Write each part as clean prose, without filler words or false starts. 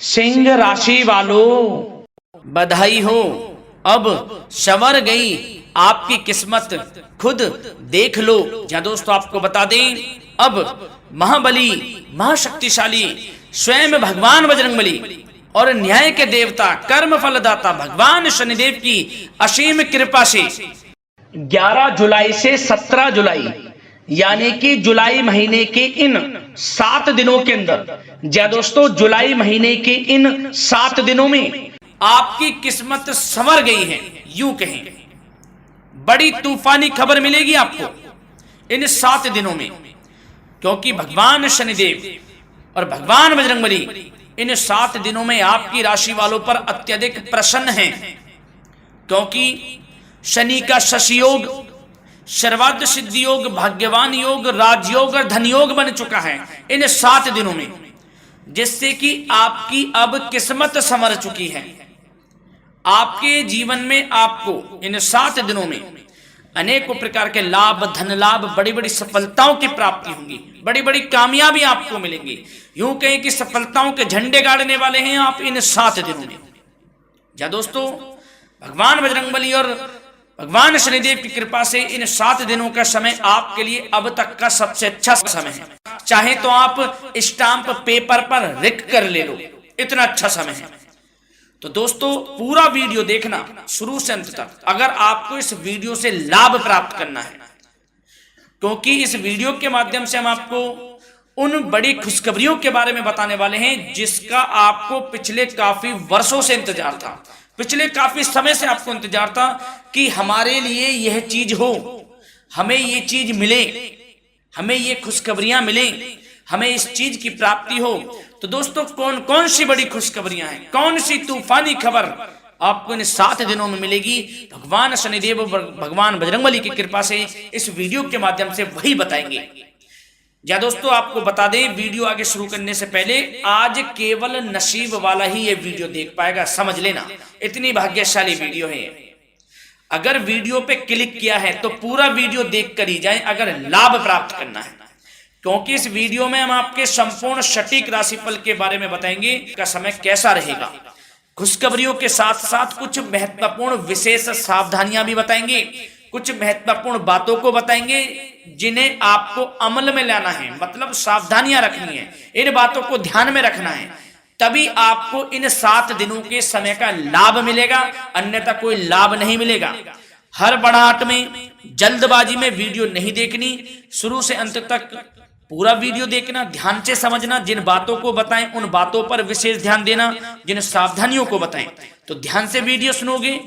सिंह राशि वालों, बधाई हो, अब संवर गई आपकी किस्मत, खुद देख लो। या दोस्तों आपको बता दें, अब महाबली महाशक्तिशाली स्वयं भगवान बजरंगबली और न्याय के देवता कर्म फलदाता भगवान शनिदेव की असीम कृपा से 11 जुलाई से 17 जुलाई यानी कि जुलाई महीने के इन 7 दिनों के अंदर, या दोस्तों जुलाई महीने के इन 7 दिनों में आपकी किस्मत संवर गई है। यूं कहें, बड़ी तूफानी खबर मिलेगी आपको इन 7 दिनों में, क्योंकि भगवान शनिदेव और भगवान बजरंगबली इन 7 दिनों में आपकी राशि वालों पर अत्यधिक प्रसन्न हैं, क्योंकि शनि का शशि योग, सर्वार्थ सिद्धि योग, भाग्यवान योग, राजयोग और धन योग बन चुका है इन 7 दिनों में, जिससे कि आपकी अब किस्मत संवर चुकी है। आपके जीवन में आपको इन 7 दिनों में अनेकों प्रकार के लाभ, धन लाभ, बड़ी बड़ी सफलताओं की प्राप्ति होंगी, बड़ी बड़ी कामयाबी आपको मिलेंगी। यूं कहें कि सफलताओं के झंडे गाड़ने वाले हैं आप इन 7 दिनों में। या दोस्तों, भगवान बजरंगबली और भगवान शनिदेव की कृपा से इन 7 दिनों का समय आपके लिए अब तक का सबसे अच्छा समय है। चाहे तो आप स्टाम्प पेपर पर लिख कर ले लो, इतना अच्छा समय है। तो दोस्तों पूरा वीडियो देखना शुरू से अंत तक, अगर आपको इस वीडियो से लाभ प्राप्त करना है, क्योंकि इस वीडियो के माध्यम से हम आपको उन बड़ी खुशखबरियों के बारे में बताने वाले हैं जिसका आपको पिछले काफी वर्षों से इंतजार था, पिछले काफी समय से आपको इंतजार था कि हमारे लिए यह चीज हो, हमें ये चीज मिले, हमें ये खुशखबरियां मिले, हमें इस चीज की प्राप्ति हो। तो दोस्तों कौन कौन सी बड़ी खुशखबरियां हैं, कौन सी तूफानी खबर आपको इन 7 दिनों में मिलेगी, भगवान शनिदेव और भगवान बजरंगबली की कृपा से इस वीडियो के माध्यम से वही बताएंगे। या दोस्तों आपको बता दें, वीडियो आगे शुरू करने से पहले, आज केवल नसीब वाला ही ये वीडियो देख पाएगा, समझ लेना, इतनी भाग्यशाली वीडियो है। अगर वीडियो पे क्लिक किया है तो पूरा वीडियो देख कर ही जाए अगर लाभ प्राप्त करना है, क्योंकि इस वीडियो में हम आपके संपूर्ण सटीक राशिफल के बारे में बताएंगे का समय कैसा रहेगा। खुशखबरियों के साथ साथ कुछ महत्वपूर्ण विशेष सावधानियां भी बताएंगे, कुछ महत्वपूर्ण बातों को बताएंगे जिन्हें आपको अमल में लाना है, मतलब सावधानियां रखनी है, इन बातों को ध्यान में रखना है, तभी आपको इन 7 दिनों के समय का लाभ मिलेगा, अन्यथा कोई लाभ नहीं मिलेगा। हड़बड़ाहट में, जल्दबाजी में वीडियो नहीं देखनी, शुरू से अंत तक पूरा वीडियो देखना, ध्यान से समझना, जिन बातों को बताएं उन बातों पर विशेष ध्यान देना, जिन सावधानियों को बताएं। तो ध्यान से वीडियो सुनोगे,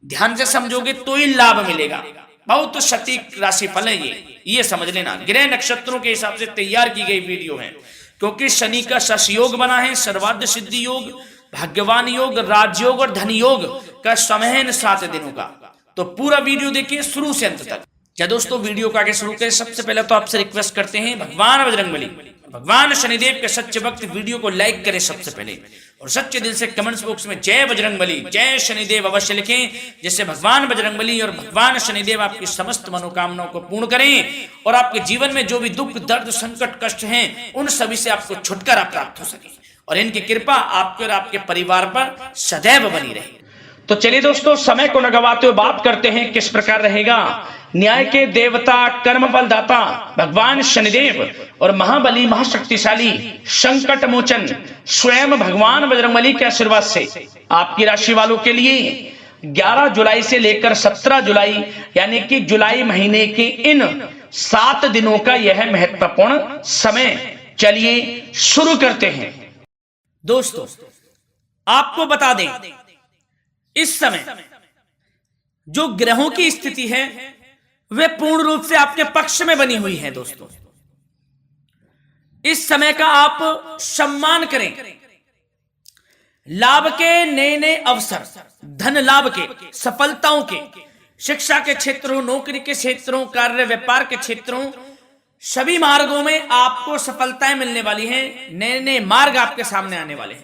ध्यान से समझोगे तो ही लाभ मिलेगा। बहुत तो सटीक राशिफल है ये समझ लेना, ग्रह नक्षत्रों के हिसाब से तैयार की गई वीडियो है, क्योंकि शनि का शश योग बना है, सर्वार्थ सिद्धि योग, भाग्यवान योग, राजयोग और धन योग का समय है इन 7 दिनों का। तो पूरा वीडियो देखिए शुरू से अंत तक। क्या दोस्तों, वीडियो को आगे शुरू करें सबसे पहले तो आपसे रिक्वेस्ट करते हैं, भगवान बजरंगबली, भगवान शनिदेव के सच्चे भक्त वीडियो को लाइक करें सबसे पहले, और सच्चे दिल से कमेंट्स बॉक्स में जय बजरंगबली, जय शनिदेव अवश्य लिखें, जिससे भगवान बजरंगबली और भगवान शनिदेव आपकी समस्त मनोकामनाओं को पूर्ण करें और आपके जीवन में जो भी दुख, दर्द, संकट, कष्ट हैं उन सभी से आपको छुटकारा प्राप्त हो सके, और इनकी कृपा आपके और आपके परिवार पर सदैव बनी रहे। तो चलिए दोस्तों, समय को न गवाते हुए बात करते हैं किस प्रकार रहेगा न्याय के देवता, कर्म फलदाता भगवान शनिदेव और महाबली महाशक्तिशाली संकट मोचन स्वयं भगवान बजरंगबली के आशीर्वाद से आपकी राशि वालों के लिए 11 जुलाई से लेकर 17 जुलाई यानी कि जुलाई महीने के इन 7 दिनों का यह महत्वपूर्ण समय। चलिए शुरू करते हैं। दोस्तों आपको बता दें, इस समय जो ग्रहों की स्थिति है वे पूर्ण रूप से आपके पक्ष में बनी हुई है। दोस्तों इस समय का आप सम्मान करें, लाभ के नए नए अवसर, धन लाभ के, सफलताओं के, शिक्षा के क्षेत्रों, नौकरी के क्षेत्रों, कार्य व्यापार के क्षेत्रों, सभी मार्गों में आपको सफलताएं मिलने वाली हैं, नए नए मार्ग आपके सामने आने वाले हैं।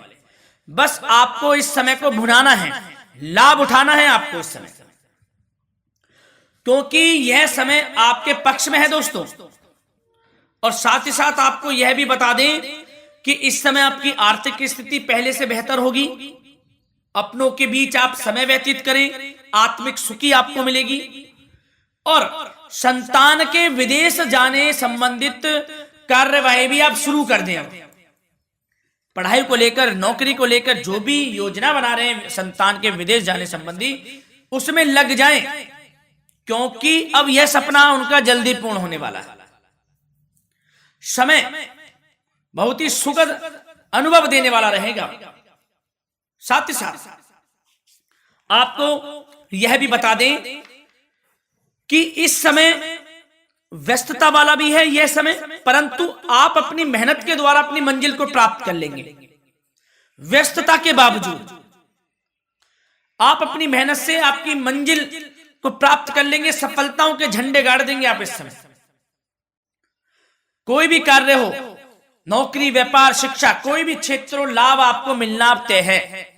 बस आपको इस समय को भुनाना है, लाभ उठाना है आपको इस समय, क्योंकि यह समय आपके पक्ष में है दोस्तों। और साथ ही साथ आपको यह भी बता दें कि इस समय आपकी आर्थिक स्थिति पहले से बेहतर होगी, अपनों के बीच आप समय व्यतीत करें, आत्मिक सुखी आपको मिलेगी। और संतान के विदेश जाने संबंधित कार्यवाही भी आप शुरू कर दें। पढ़ाई को लेकर, नौकरी को लेकर जो भी योजना बना रहे हैं संतान के विदेश जाने संबंधी, उसमें लग जाएं, क्योंकि अब यह सपना उनका जल्दी पूर्ण होने वाला है। समय बहुत ही सुखद अनुभव देने वाला रहेगा। साथ ही साथ आपको यह भी बता दें कि इस समय व्यस्तता वाला भी है यह समय, परंतु आप अपनी मेहनत के द्वारा अपनी मंजिल को प्राप्त कर लेंगे। व्यस्तता के बावजूद आप अपनी मेहनत से आपकी मंजिल को प्राप्त कर लेंगे, सफलताओं के झंडे गाड़ देंगे आप इस समय। कोई भी कार्य हो, नौकरी, व्यापार, शिक्षा, कोई भी क्षेत्र, लाभ आपको मिलना तय है।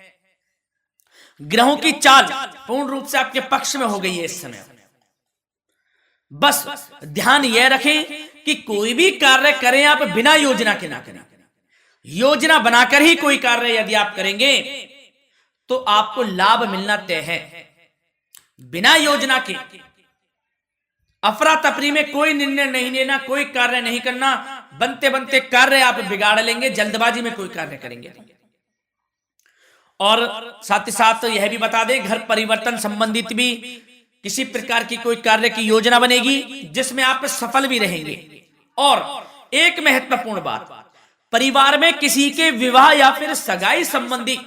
ग्रहों की चाल पूर्ण रूप से आपके पक्ष में हो गई है इस समय। बस ध्यान यह रखें कि कोई भी कार्य करें आप बिना योजना के ना करें। योजना बनाकर ही कोई कार्य यदि आप करेंगे तो आपको लाभ मिलना तय है। बिना योजना के अफरा तफरी में कोई निर्णय नहीं लेना, कोई कार्य नहीं करना। बनते बनते कार्य आप बिगाड़ लेंगे, जल्दबाजी में कोई कार्य करेंगे। और साथ ही साथ यह भी बता दें, घर परिवर्तन संबंधित भी किसी प्रकार की कोई कार्य की योजना बनेगी जिसमें आप सफल भी रहेंगे। और एक महत्वपूर्ण बात, परिवार में किसी के विवाह या फिर सगाई संबंधी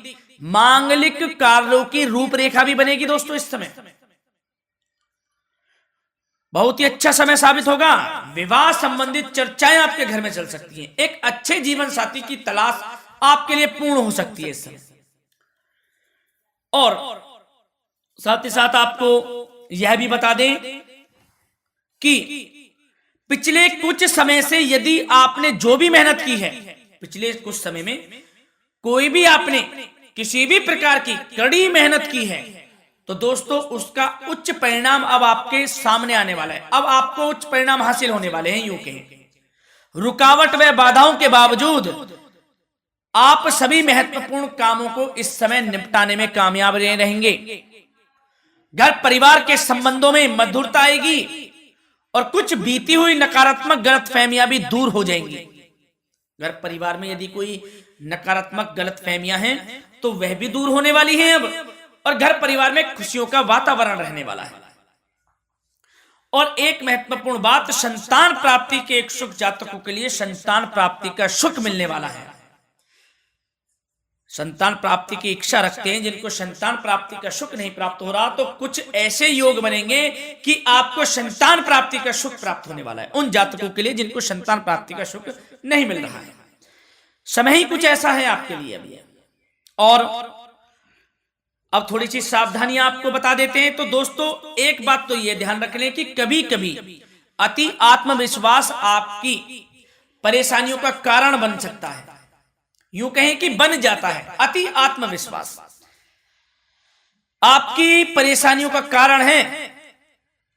मांगलिक कार्यों की रूपरेखा भी बनेगी दोस्तों। इस समय बहुत ही अच्छा समय साबित होगा। विवाह संबंधित चर्चाएं आपके घर में चल सकती हैं। एक अच्छे जीवन साथी की तलाश आपके लिए पूर्ण हो सकती है इस समय। और साथ ही साथ आपको यह भी बता दें कि पिछले कुछ समय से यदि आपने जो भी मेहनत की है, पिछले कुछ समय में कोई भी आपने किसी भी प्रकार की कड़ी मेहनत की है, तो दोस्तों उसका उच्च परिणाम अब आपके सामने आने वाला है। अब आपको उच्च परिणाम हासिल होने वाले हैं। यूं कहें रुकावट व बाधाओं के बावजूद आप सभी महत्वपूर्ण कामों को इस समय निपटाने में कामयाब रहेंगे। घर परिवार के संबंधों में मधुरता आएगी और कुछ बीती हुई नकारात्मक गलतफहमियां भी दूर हो जाएंगी। घर परिवार में यदि कोई नकारात्मक गलतफहमियां हैं तो वह भी दूर होने वाली हैं अब, और घर परिवार में खुशियों का वातावरण रहने वाला है। और एक महत्वपूर्ण बात, संतान प्राप्ति के इच्छुक जातकों के लिए संतान प्राप्ति का सुख मिलने वाला है। संतान प्राप्ति की इच्छा रखते हैं, जिनको संतान प्राप्ति का सुख नहीं प्राप्त हो रहा, तो कुछ ऐसे योग बनेंगे कि आपको संतान प्राप्ति का सुख प्राप्त होने वाला है। उन जातकों के लिए जिनको संतान प्राप्ति का सुख नहीं मिल रहा है, समय ही कुछ ऐसा है आपके लिए अभी। और अब थोड़ी सी सावधानियां आपको बता देते हैं। तो दोस्तों एक बात तो यह ध्यान रख लें कि कभी कभी अति आत्मविश्वास आपकी परेशानियों का कारण बन सकता है। यूं कहें कि बन जाता है। अति आत्मविश्वास आपकी परेशानियों का कारण है।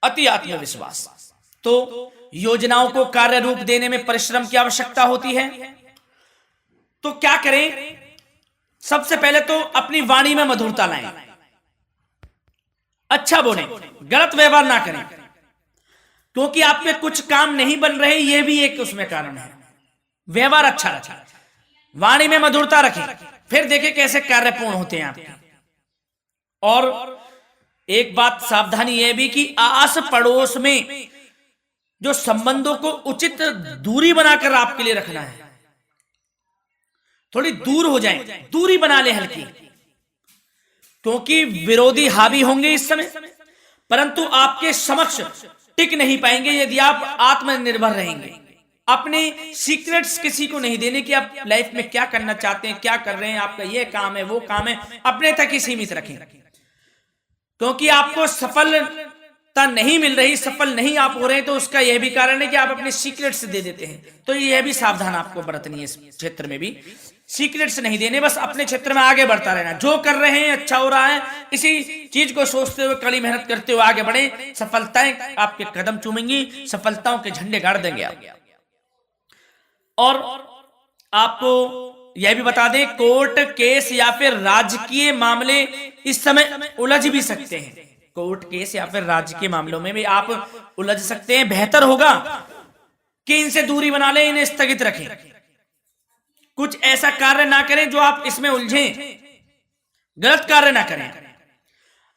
अति आत्मविश्वास तो योजनाओं को कार्य रूप देने में परिश्रम की आवश्यकता होती है। तो क्या करें? सबसे पहले तो अपनी वाणी में मधुरता लाएं, अच्छा बोलें, गलत व्यवहार ना करें, क्योंकि आप पे कुछ काम नहीं बन रहे, यह भी एक उसमें कारण है। व्यवहार अच्छा रखें, वाणी में मधुरता रखें, फिर देखें कैसे कार्य पूर्ण होते हैं आपके। और एक बात सावधानी यह भी कि आस पड़ोस में जो संबंधों को उचित दूरी बनाकर आपके लिए रखना है। थोड़ी दूर हो जाएं, दूरी बना ले हल्की, क्योंकि विरोधी हावी होंगे इस समय, परंतु आपके समक्ष टिक नहीं पाएंगे यदि आप आत्मनिर्भर रहेंगे। अपने सीक्रेट्स किसी को नहीं देने कि आप लाइफ में क्या करना चाहते हैं, क्या कर रहे हैं, आपका ये काम है, वो काम है, अपने तक ही सीमित रखें, क्योंकि आपको सफलता नहीं मिल रही, सफल नहीं आप हो रहे, तो उसका यह भी कारण है कि आप अपने सीक्रेट्स दे देते हैं। तो यह भी सावधान आपको बरतनी है। इस क्षेत्र में भी सीक्रेट्स नहीं देने, बस अपने क्षेत्र में आगे बढ़ता रहना। जो कर रहे हैं अच्छा हो रहा है, इसी चीज को सोचते हुए कड़ी मेहनत करते हुए आगे बढ़े। सफलताएं आपके कदम चूमेंगी, सफलताओं के झंडे गाड़ देंगे आप। और आपको यह भी बता दें, कोर्ट केस या फिर राजकीय मामले इस समय उलझ भी सकते हैं। कोर्ट केस या फिर राजकीय मामलों में भी आप उलझ सकते हैं। बेहतर होगा कि इनसे दूरी बना लें, इन्हें स्थगित रखें, कुछ ऐसा कार्य ना करें जो आप इसमें उलझें, गलत कार्य ना करें।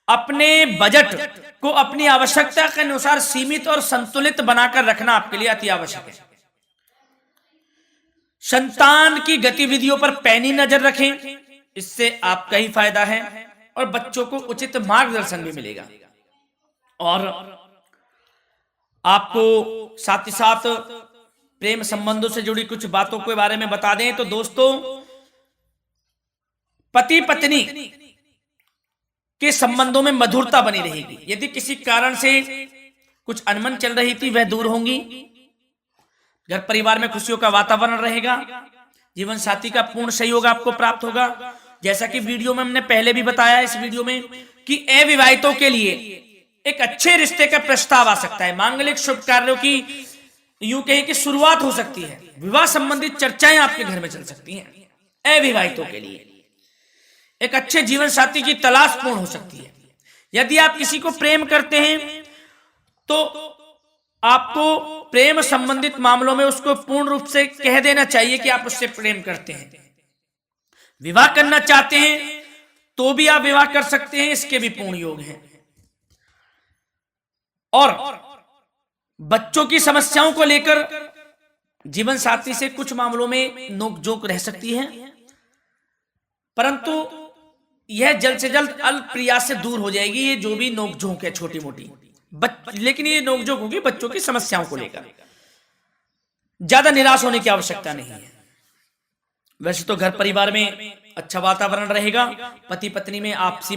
अपने बजट को अपनी आवश्यकता के अनुसार सीमित और संतुलित बनाकर रखना आपके लिए अति आवश्यक है। संतान की गतिविधियों पर पैनी नजर रखें, इससे आपका ही फायदा है और बच्चों को उचित मार्गदर्शन भी मिलेगा। और आपको साथ ही साथ प्रेम संबंधों से जुड़ी कुछ बातों के बारे में बता दें तो दोस्तों, पति पत्नी के संबंधों में मधुरता बनी रहेगी। यदि किसी कारण से कुछ अनबन चल रही थी वह दूर होंगी। घर परिवार में खुशियों का वातावरण रहेगा। जीवन साथी का पूर्ण सहयोग आपको प्राप्त होगा। जैसा कि वीडियो में हमने पहले भी बताया इस वीडियो में कि अविवाहितों के लिए एक अच्छे रिश्ते का प्रस्ताव आ सकता है। मांगलिक शुभ कार्यों की यूं कहें कि शुरुआत हो सकती है। विवाह संबंधित चर्चाएं आपके घर में चल सकती हैं। अविवाहितों के लिए एक अच्छे जीवन साथी की तलाश पूर्ण हो सकती है। यदि आप किसी को प्रेम करते हैं तो आपको प्रेम संबंधित मामलों में उसको पूर्ण रूप से कह देना चाहिए कि आप उससे प्रेम करते हैं। विवाह करना चाहते हैं तो भी आप विवाह कर सकते हैं, इसके भी पूर्ण योग हैं। और बच्चों की समस्याओं को लेकर जीवन साथी से कुछ मामलों में नोकझोंक रह सकती है, परंतु यह जल्द से जल्द अल्प प्रयास से दूर हो जाएगी। ये जो भी नोकझोंक है छोटी मोटी, लेकिन ये नोकझोंक होगी बच्चों की समस्याओं को लेकर। ज्यादा निराश होने की आवश्यकता नहीं है। वैसे तो घर परिवार में अच्छा वातावरण रहेगा। पति पत्नी में आपसी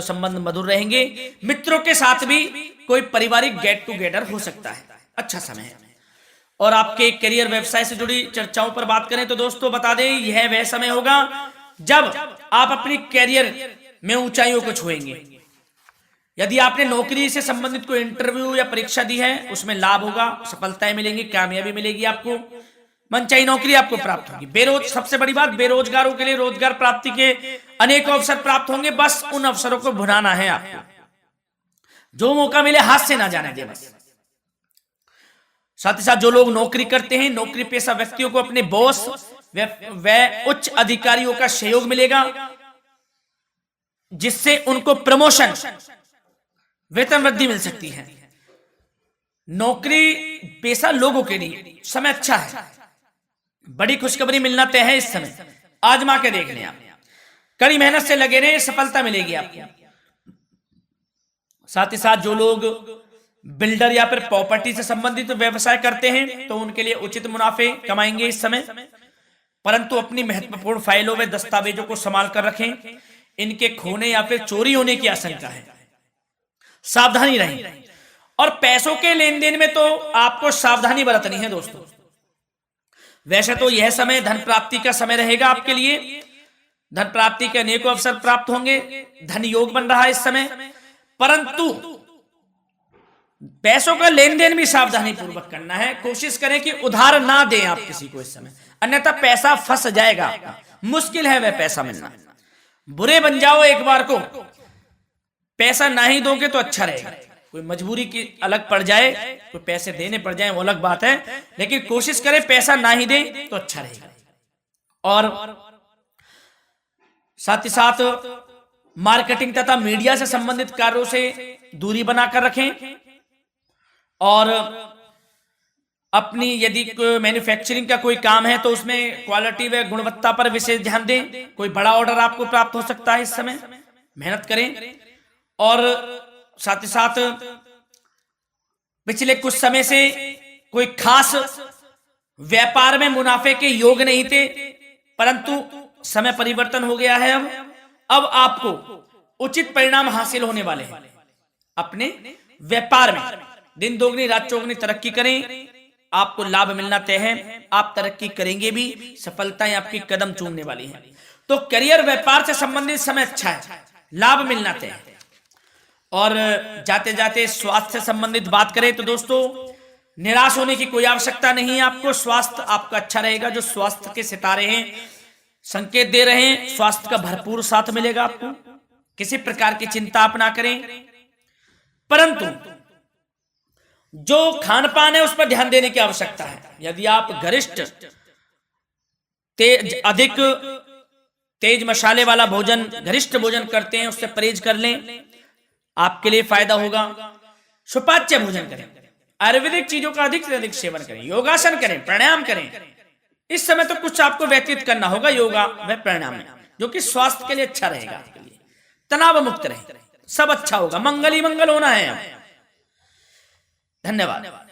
संबंध मधुर रहेंगे। मित्रों के साथ भी कोई पारिवारिक गेट टुगेदर हो सकता है। अच्छा समय है। और आपके करियर व्यवसाय से जुड़ी चर्चाओं पर बात करें तो दोस्तों बता दें, यह वह समय होगा जब आप अपनी कैरियर में ऊंचाइयों को छुएंगे। यदि आपने नौकरी से संबंधित कोई इंटरव्यू या परीक्षा दी है उसमें लाभ होगा, सफलताएं मिलेंगी, कामयाबी मिलेगी, आपको मनचाही नौकरी आपको प्राप्त होगी। सबसे बड़ी बात, बेरोजगारों के लिए रोजगार प्राप्ति के अनेक अवसर प्राप्त होंगे। बस उन अवसरों को भुनाना है आपको। जो मौका मिले हाथ से ना जाने दे बस। साथ ही साथ जो लोग नौकरी करते हैं, नौकरी पेशा व्यक्तियों को अपने बॉस व उच्च अधिकारियों का सहयोग मिलेगा, जिससे उनको प्रमोशन, वेतन वृद्धि मिल सकती है। नौकरी पेशा लोगों के लिए समय अच्छा है। बड़ी खुशखबरी मिलना तय है इस समय। आजमा के देख लें आप। कड़ी मेहनत से लगे रहे, सफलता मिलेगी आपको। साथ ही साथ जो लोग बिल्डर या फिर प्रॉपर्टी से संबंधित व्यवसाय करते हैं तो उनके लिए उचित मुनाफे कमाएंगे इस समय, परंतु अपनी महत्वपूर्ण फाइलों व दस्तावेजों को संभाल कर रखें। इनके खोने या फिर चोरी होने की आशंका है, सावधानी रहें। और पैसों के लेन देन में तो आपको सावधानी बरतनी है दोस्तों। वैसे तो यह समय धन प्राप्ति का समय रहेगा आपके लिए। धन प्राप्ति के अनेकों अवसर प्राप्त होंगे, धन योग बन रहा है इस समय, परंतु पैसों का लेन देन भी सावधानी पूर्वक करना है। कोशिश करें कि उधार ना दें आप किसी को इस समय, अन्यथा पैसा फंस जाएगा आपका। मुश्किल है वह पैसा मिलना। बुरे बन जाओ एक बार को, पैसा ना ही दोगे तो अच्छा रहेगा। कोई मजबूरी की अलग पड़ जाए, कोई पैसे देने पड़ जाए वो अलग बात है, लेकिन कोशिश करें पैसा ना ही दें तो अच्छा रहेगा। और साथ ही साथ मार्केटिंग तथा मीडिया से संबंधित कार्यों से दूरी बनाकर रखें। और अपनी यदि मैन्युफैक्चरिंग का कोई काम है तो उसमें क्वालिटी व गुणवत्ता पर विशेष ध्यान दें। कोई बड़ा ऑर्डर आपको प्राप्त हो सकता है इस समय, मेहनत करें। और साथ ही साथ पिछले कुछ समय से कोई खास व्यापार में मुनाफे के योग नहीं थे, परंतु समय परिवर्तन हो गया है। अब आपको उचित परिणाम हासिल होने वाले हैं अपने व्यापार में। दिन दोगुनी रात चौगुनी तरक्की करें, आपको लाभ मिलना तय है। आप तरक्की करेंगे भी, सफलताएं आपकी कदम चूमने वाली हैं। तो करियर व्यापार से संबंधित समय अच्छा है, लाभ मिलना तय है। और जाते जाते स्वास्थ्य से संबंधित बात करें तो दोस्तों निराश होने की कोई आवश्यकता नहीं है आपको। स्वास्थ्य आपका अच्छा रहेगा। जो स्वास्थ्य के सितारे हैं संकेत दे रहे हैं, स्वास्थ्य का भरपूर साथ मिलेगा आपको। किसी प्रकार की चिंता आप ना करें, परंतु जो खान पान है उस पर ध्यान देने की आवश्यकता है। यदि आप गरिष्ठ अधिक तेज मसाले वाला भोजन, गरिष्ठ भोजन करते हैं, उससे परहेज कर लें, आपके लिए फायदा होगा। सुपाच्य भोजन करें, आयुर्वेदिक चीजों का अधिक से अधिक सेवन करें, योगासन करें, प्राणायाम करें। इस समय तो कुछ आपको व्यतीत करना होगा योगा व प्राणायाम में, जो कि स्वास्थ्य के लिए अच्छा रहेगा, आपके लिए तनाव मुक्त रहे, सब अच्छा होगा। मंगल ही मंगल होना है। धन्यवाद।